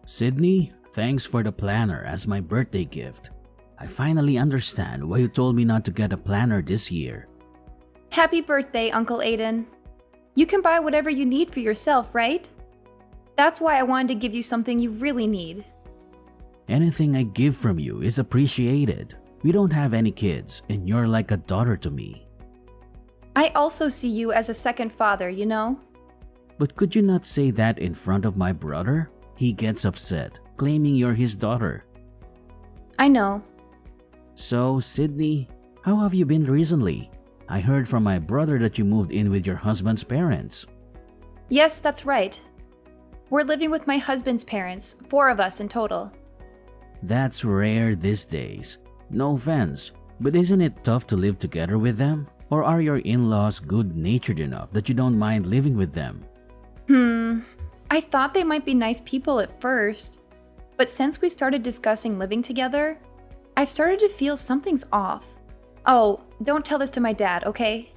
Sydney, thanks for the planner as my birthday gift. I finally understand why you told me not to get a planner this year. Happy birthday, Uncle Aiden. You can buy whatever you need for yourself, right? That's why I wanted to give you something you really need. Anything I give from you is appreciated. We don't have any kids, and you're like a daughter to me. I also see you as a second father, you know? But could you not say that in front of my brother? He gets upset, claiming you're his daughter. I know. So, Sydney, how have you been recently? I heard from my brother that you moved in with your husband's parents. Yes, that's right. We're living with my husband's parents, 4 of us in total. That's rare these days. No offense, but isn't it tough to live together with them? Or are your in-laws good-natured enough that you don't mind living with them? I thought they might be nice people at first, but since we started discussing living together, I've started to feel something's off. Oh, don't tell this to my dad, okay?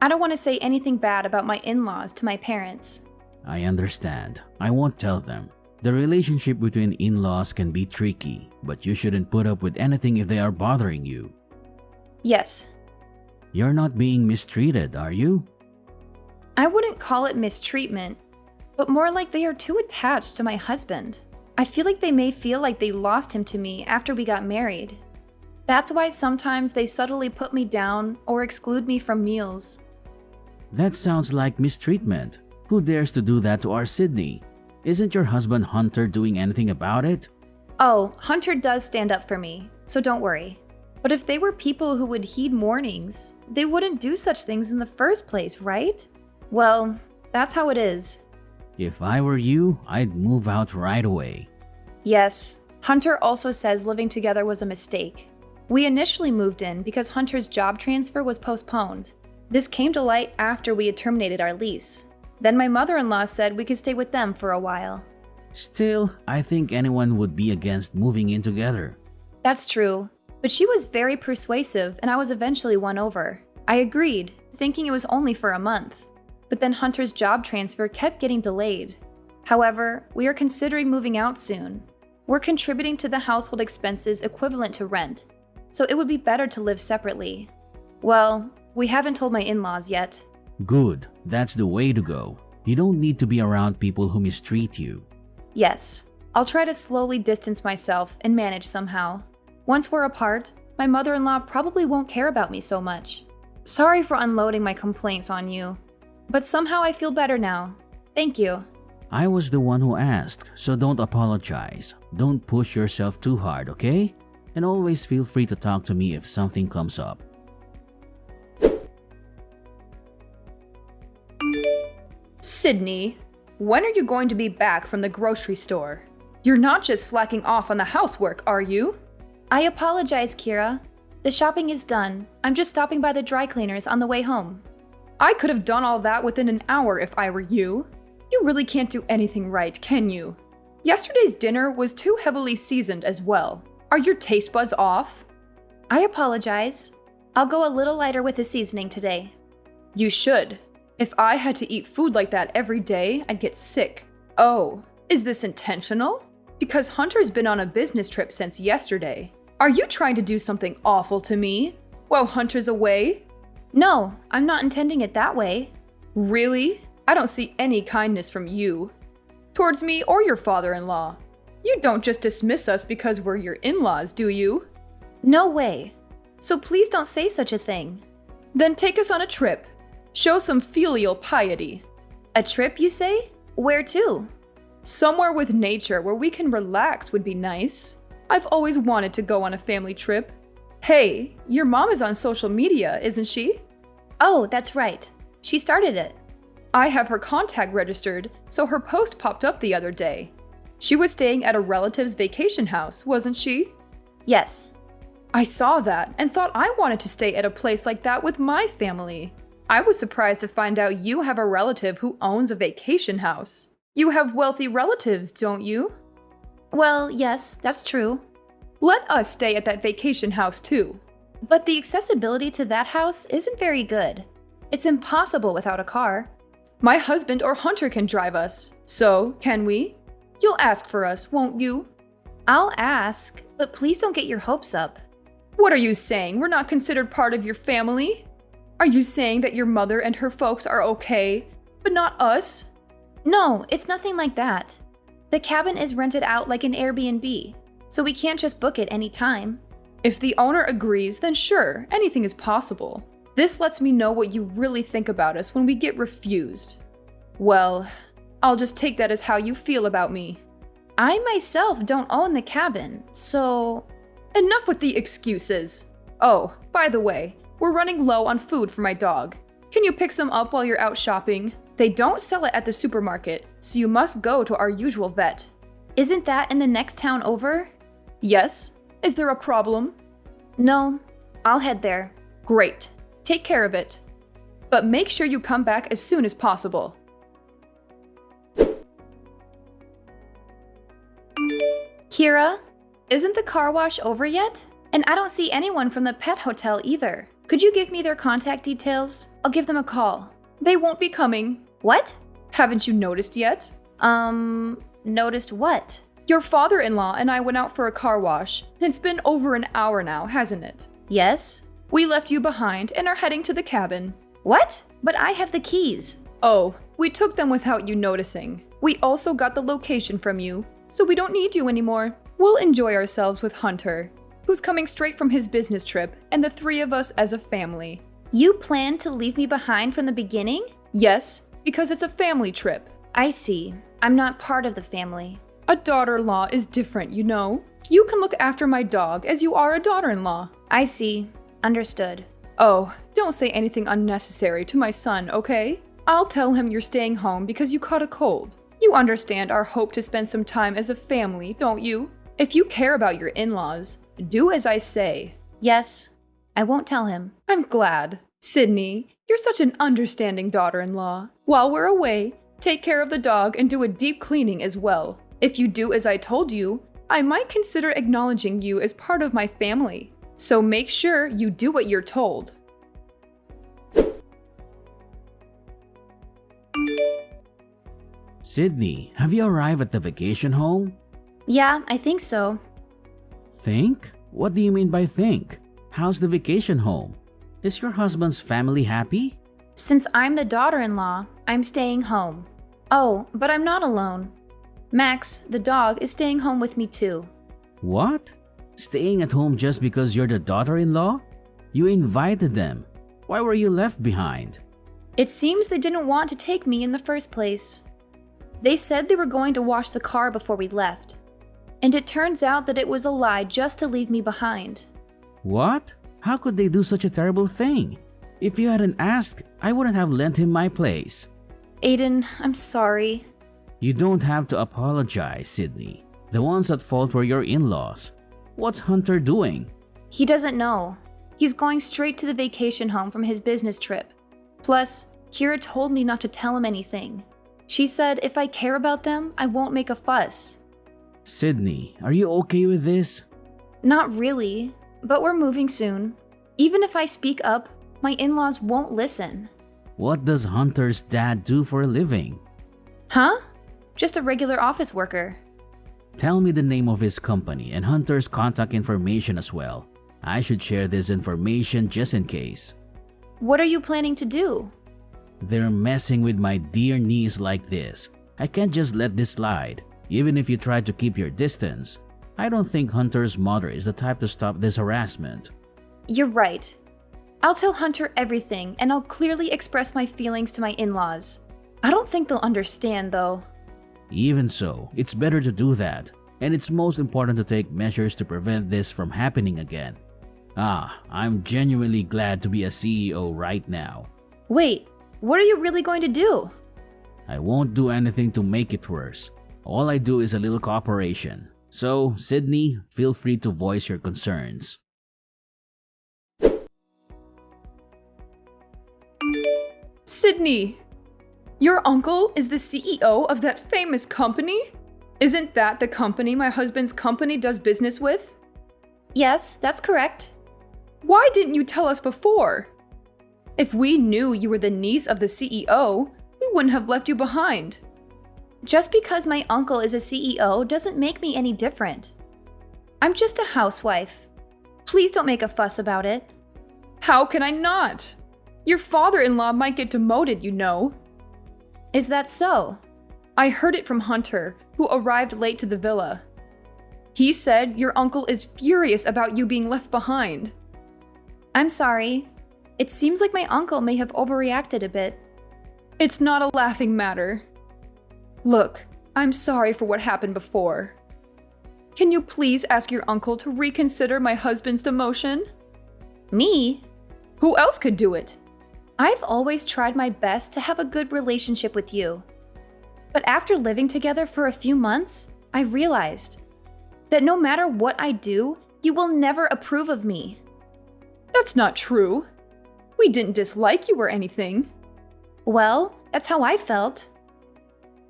I don't want to say anything bad about my in-laws to my parents. I understand. I won't tell them. The relationship between in-laws can be tricky, but you shouldn't put up with anything if they are bothering you. Yes. You're not being mistreated, are you? I wouldn't call it mistreatment, but more like they are too attached to my husband. I feel like they may feel like they lost him to me after we got married. That's why sometimes they subtly put me down or exclude me from meals. That sounds like mistreatment. Who dares to do that to our Sydney? Isn't your husband Hunter doing anything about it? Oh, Hunter does stand up for me, so don't worry. But if they were people who would heed warnings, they wouldn't do such things in the first place, right? Well, that's how it is. If I were you, I'd move out right away. Yes, Hunter also says living together was a mistake. We initially moved in because Hunter's job transfer was postponed. This came to light after we had terminated our lease. Then my mother-in-law said we could stay with them for a while. Still, I think anyone would be against moving in together. That's true, but she was very persuasive and I was eventually won over. I agreed, thinking it was only for a month. But then Hunter's job transfer kept getting delayed. However, we are considering moving out soon. We're contributing to the household expenses equivalent to rent, so it would be better to live separately. Well, we haven't told my in-laws yet. Good, that's the way to go. You don't need to be around people who mistreat you. Yes, I'll try to slowly distance myself and manage somehow. Once we're apart, my mother-in-law probably won't care about me so much. Sorry for unloading my complaints on you. But somehow I feel better now. Thank you. I was the one who asked, so don't apologize. Don't push yourself too hard, okay? And always feel free to talk to me if something comes up. Sydney, when are you going to be back from the grocery store? You're not just slacking off on the housework, are you? I apologize, Kira. The shopping is done. I'm just stopping by the dry cleaners on the way home. I could have done all that within an hour if I were you. You really can't do anything right, can you? Yesterday's dinner was too heavily seasoned as well. Are your taste buds off? I apologize. I'll go a little lighter with the seasoning today. You should. If I had to eat food like that every day, I'd get sick. Oh, is this intentional? Because Hunter's been on a business trip since yesterday. Are you trying to do something awful to me while Hunter's away? No, I'm not intending it that way. Really? I don't see any kindness from you. Towards me or your father-in-law. You don't just dismiss us because we're your in-laws, do you? No way. So please don't say such a thing. Then take us on a trip. Show some filial piety. A trip, you say? Where to? Somewhere with nature where we can relax would be nice. I've always wanted to go on a family trip. Hey, your mom is on social media, isn't she? Oh, that's right. She started it. I have her contact registered, so her post popped up the other day. She was staying at a relative's vacation house, wasn't she? Yes. I saw that and thought I wanted to stay at a place like that with my family. I was surprised to find out you have a relative who owns a vacation house. You have wealthy relatives, don't you? Well, yes, that's true. Let us stay at that vacation house too. But the accessibility to that house isn't very good. It's impossible without a car. My husband or Hunter can drive us. So, can we? You'll ask for us, won't you? I'll ask, but please don't get your hopes up. What are you saying? We're not considered part of your family? Are you saying that your mother and her folks are okay, but not us? No, it's nothing like that. The cabin is rented out like an Airbnb, so we can't just book it any time. If the owner agrees, then sure, anything is possible. This lets me know what you really think about us when we get refused. Well, I'll just take that as how you feel about me. I myself don't own the cabin, so... Enough with the excuses. Oh, by the way, we're running low on food for my dog. Can you pick some up while you're out shopping? They don't sell it at the supermarket, so you must go to our usual vet. Isn't that in the next town over? Yes. Is there a problem? No, I'll head there. Great. Take care of it. But make sure you come back as soon as possible. Kira, isn't the car wash over yet? And I don't see anyone from the pet hotel either. Could you give me their contact details? I'll give them a call. They won't be coming. What? Haven't you noticed yet? Noticed what? Your father-in-law and I went out for a car wash. It's been over an hour now, hasn't it? Yes? We left you behind and are heading to the cabin. What? But I have the keys. Oh, we took them without you noticing. We also got the location from you, so we don't need you anymore. We'll enjoy ourselves with Hunter, who's coming straight from his business trip, and the three of us as a family. You planned to leave me behind from the beginning? Yes, because it's a family trip. I see. I'm not part of the family. A daughter-in-law is different, you know? You can look after my dog as you are a daughter-in-law. I see. Understood. Oh, don't say anything unnecessary to my son, okay? I'll tell him you're staying home because you caught a cold. You understand our hope to spend some time as a family, don't you? If you care about your in-laws, do as I say. Yes, I won't tell him. I'm glad. Sydney, you're such an understanding daughter-in-law. While we're away, take care of the dog and do a deep cleaning as well. If you do as I told you, I might consider acknowledging you as part of my family. So make sure you do what you're told. Sydney, have you arrived at the vacation home? Yeah, I think so. Think? What do you mean by think? How's the vacation home? Is your husband's family happy? Since I'm the daughter-in-law, I'm staying home. Oh, but I'm not alone. Max, the dog, is staying home with me too. What? Staying at home just because you're the daughter-in-law? You invited them. Why were you left behind? It seems they didn't want to take me in the first place. They said they were going to wash the car before we left. And it turns out that it was a lie just to leave me behind. What? How could they do such a terrible thing? If you hadn't asked, I wouldn't have lent him my place. Aiden, I'm sorry. You don't have to apologize, Sydney. The ones at fault were your in-laws. What's Hunter doing? He doesn't know. He's going straight to the vacation home from his business trip. Plus, Kira told me not to tell him anything. She said if I care about them, I won't make a fuss. Sydney, are you okay with this? Not really, but we're moving soon. Even if I speak up, my in-laws won't listen. What does Hunter's dad do for a living? Huh? Just a regular office worker. Tell me the name of his company and Hunter's contact information as well. I should share this information just in case. What are you planning to do? They're messing with my dear niece like this. I can't just let this slide. Even if you try to keep your distance, I don't think Hunter's mother is the type to stop this harassment. You're right. I'll tell Hunter everything and I'll clearly express my feelings to my in-laws. I don't think they'll understand though. Even so, it's better to do that, and it's most important to take measures to prevent this from happening again. I'm genuinely glad to be a CEO right now. Wait, what are you really going to do? I won't do anything to make it worse. All I do is a little cooperation. So, Sydney, feel free to voice your concerns. Sydney! Your uncle is the CEO of that famous company? Isn't that the company my husband's company does business with? Yes, that's correct. Why didn't you tell us before? If we knew you were the niece of the CEO, we wouldn't have left you behind. Just because my uncle is a CEO doesn't make me any different. I'm just a housewife. Please don't make a fuss about it. How can I not? Your father-in-law might get demoted, you know. Is that so? I heard it from Hunter, who arrived late to the villa. He said your uncle is furious about you being left behind. I'm sorry. It seems like my uncle may have overreacted a bit. It's not a laughing matter. Look, I'm sorry for what happened before. Can you please ask your uncle to reconsider my husband's demotion? Me? Who else could do it? I've always tried my best to have a good relationship with you. But after living together for a few months, I realized that no matter what I do, you will never approve of me. That's not true. We didn't dislike you or anything. Well, that's how I felt.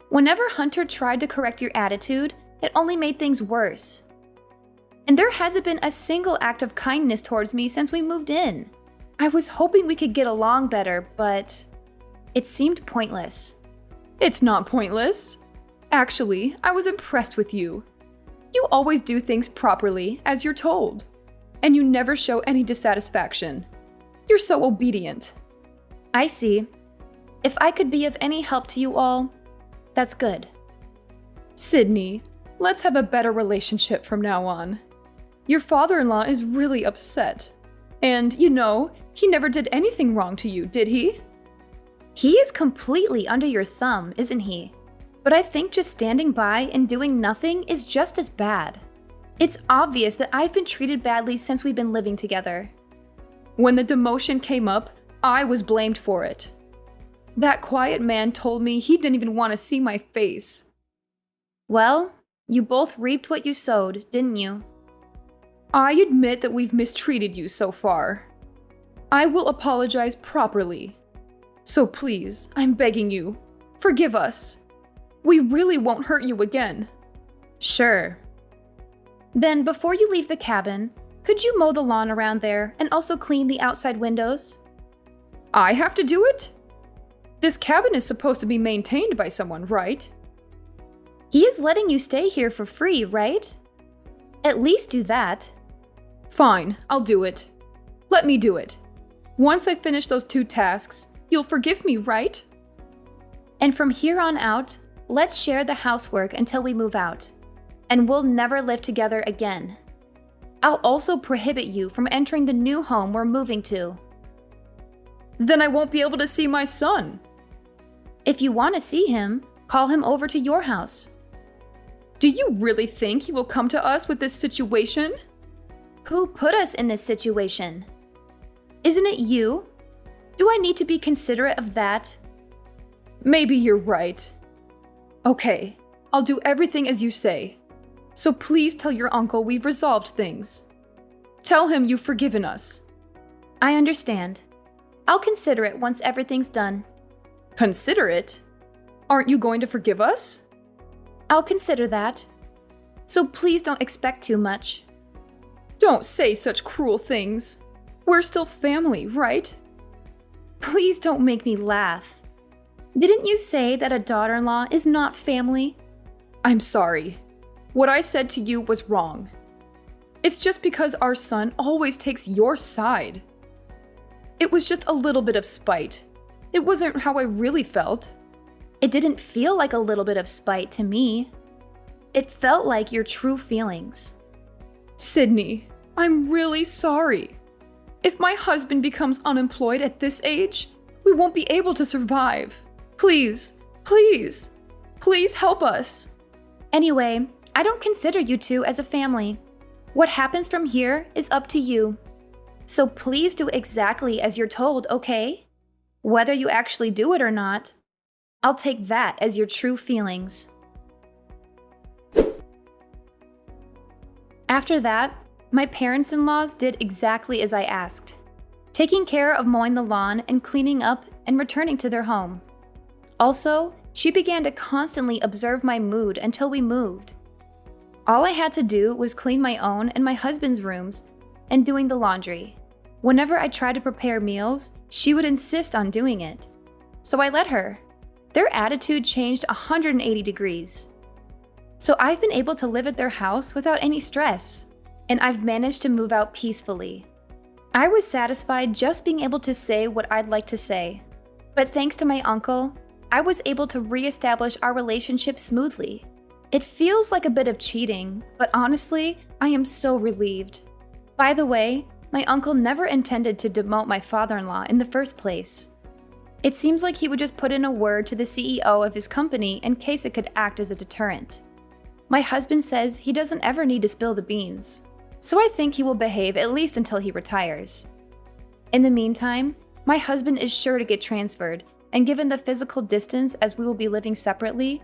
Whenever Hunter tried to correct your attitude, it only made things worse. And there hasn't been a single act of kindness towards me since we moved in. I was hoping we could get along better, but it seemed pointless. It's not pointless. Actually, I was impressed with you. You always do things properly, as you're told. And you never show any dissatisfaction. You're so obedient. I see. If I could be of any help to you all, that's good. Sydney, let's have a better relationship from now on. Your father-in-law is really upset. And, you know, he never did anything wrong to you, did he? He is completely under your thumb, isn't he? But I think just standing by and doing nothing is just as bad. It's obvious that I've been treated badly since we've been living together. When the demotion came up, I was blamed for it. That quiet man told me he didn't even want to see my face. Well, you both reaped what you sowed, didn't you? I admit that we've mistreated you so far. I will apologize properly. So please, I'm begging you, forgive us. We really won't hurt you again. Sure. Then before you leave the cabin, could you mow the lawn around there and also clean the outside windows? I have to do it? This cabin is supposed to be maintained by someone, right? He is letting you stay here for free, right? At least do that. Fine, I'll do it. Let me do it. Once I finish those 2 tasks, you'll forgive me, right? And from here on out, let's share the housework until we move out. And we'll never live together again. I'll also prohibit you from entering the new home we're moving to. Then I won't be able to see my son. If you want to see him, call him over to your house. Do you really think he will come to us with this situation? Who put us in this situation? Isn't it you? Do I need to be considerate of that? Maybe you're right. Okay, I'll do everything as you say. So please tell your uncle we've resolved things. Tell him you've forgiven us. I understand. I'll consider it once everything's done. Consider it? Aren't you going to forgive us? I'll consider that. So please don't expect too much. Don't say such cruel things. We're still family, right? Please don't make me laugh. Didn't you say that a daughter-in-law is not family? I'm sorry. What I said to you was wrong. It's just because our son always takes your side. It was just a little bit of spite. It wasn't how I really felt. It didn't feel like a little bit of spite to me. It felt like your true feelings. Sydney, I'm really sorry. If my husband becomes unemployed at this age, we won't be able to survive. Please, please, please help us. Anyway, I don't consider you two as a family. What happens from here is up to you. So please do exactly as you're told, okay? Whether you actually do it or not, I'll take that as your true feelings. After that, my parents-in-laws did exactly as I asked, taking care of mowing the lawn and cleaning up and returning to their home. Also, she began to constantly observe my mood until we moved. All I had to do was clean my own and my husband's rooms and doing the laundry. Whenever I tried to prepare meals, she would insist on doing it. So I let her. Their attitude changed 180 degrees. So I've been able to live at their house without any stress, and I've managed to move out peacefully. I was satisfied just being able to say what I'd like to say. But thanks to my uncle, I was able to reestablish our relationship smoothly. It feels like a bit of cheating, but honestly, I am so relieved. By the way, my uncle never intended to demote my father-in-law in the first place. It seems like he would just put in a word to the CEO of his company in case it could act as a deterrent. My husband says he doesn't ever need to spill the beans, so I think he will behave at least until he retires. In the meantime, my husband is sure to get transferred, and given the physical distance as we will be living separately,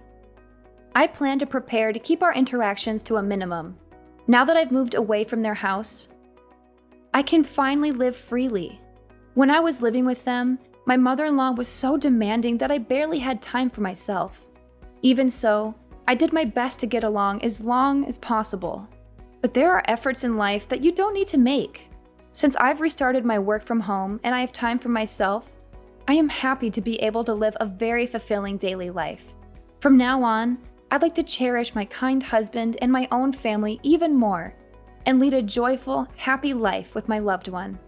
I plan to prepare to keep our interactions to a minimum. Now that I've moved away from their house, I can finally live freely. When I was living with them, my mother-in-law was so demanding that I barely had time for myself. Even so, I did my best to get along as long as possible. But there are efforts in life that you don't need to make. Since I've restarted my work from home and I have time for myself, I am happy to be able to live a very fulfilling daily life. From now on, I'd like to cherish my kind husband and my own family even more, and lead a joyful, happy life with my loved one.